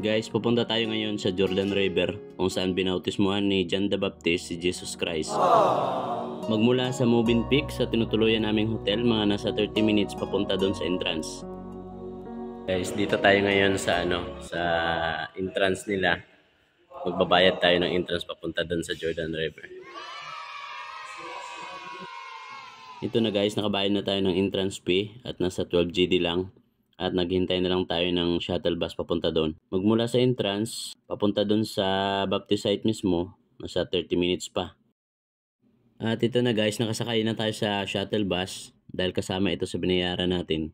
Guys, pupunta tayo ngayon sa Jordan River kung saan binautismuhan ni John the Baptist si Jesus Christ. Magmula sa Movenpick sa tinutuluyan naming hotel, mga nasa 30 minutes papunta doon sa entrance. Guys, dito tayo ngayon sa entrance nila. Magbabayad tayo ng entrance papunta doon sa Jordan River. Ito na guys, nakabayad na tayo ng entrance fee at nasa 12 GD lang. At naghintay na lang tayo ng shuttle bus papunta doon. Magmula sa entrance, papunta doon sa Baptist site mismo, nasa 30 minutes pa. At ito na guys, nakasakay na tayo sa shuttle bus dahil kasama ito sa binayaran natin.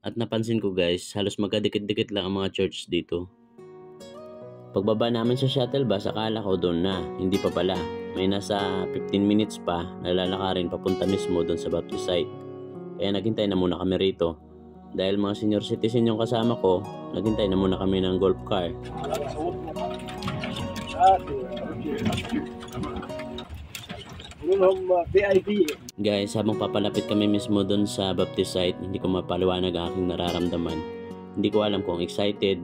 At napansin ko guys, halos magkadikit-dikit lang ang mga church dito. Pagbaba namin sa shuttle bus, akala ko doon na, hindi pa pala. May nasa 15 minutes pa na lalakarin papunta mismo doon sa Baptist site. Kaya naghintay na muna kami rito. Dahil mga senior citizen yung kasama ko, naghintay na muna kami ng golf car. Guys, habang papalapit kami mismo doon sa Baptist site, hindi ko mapaliwanag ang aking nararamdaman. Hindi ko alam kung excited,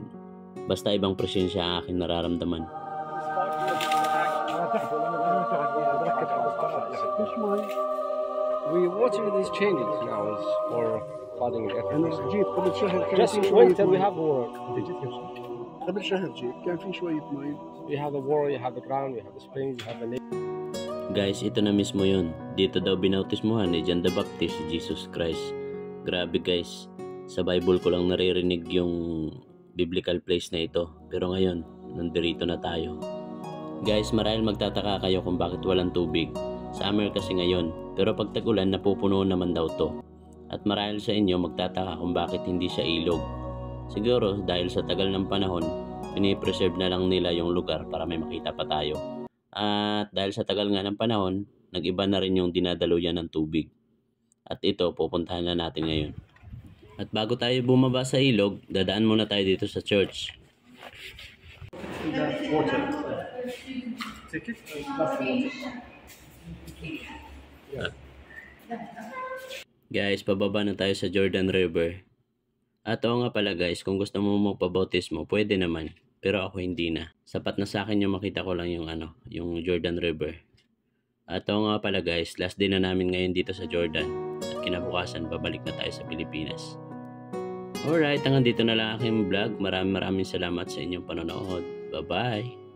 basta ibang presensya ang aking nararamdaman. We watching these changes now for flooding. Just wait till we have war. We have the war, you have the ground, you have the springs, you have the lake. Guys, ito na mismo yun. Dito daw binautismuhan ni John the Baptist si Jesus Christ. Grabe guys, sa Bible ko lang naririnig yung biblical place na ito. Pero ngayon, nandito na tayo. Guys, marahil magtataka kayo kung bakit walang tubig. Summer kasi ngayon, pero pag tag-ulan napupuno naman daw to. At marahil sa inyo magtataka kung bakit hindi siya ilog. Siguro dahil sa tagal ng panahon, pinipreserve na lang nila yung lugar para may makita pa tayo. At dahil sa tagal nga ng panahon, nag-iba na rin yung dinadaluyan ng tubig. At ito, pupuntahan na natin ngayon. At bago tayo bumaba sa ilog, dadaan muna tayo dito sa church. Guys, pababa na tayo sa Jordan River. At oo nga pala guys, kung gusto mo magpabautismo, pwede naman. Pero ako hindi na. Sapat na sa akin yung makita ko lang yung yung Jordan River. At oo nga pala guys, last day na namin ngayon dito sa Jordan. At kinabukasan, babalik na tayo sa Pilipinas. Alright, hanggang dito na lang aking vlog. Maraming salamat sa inyong panonood. Bye-bye!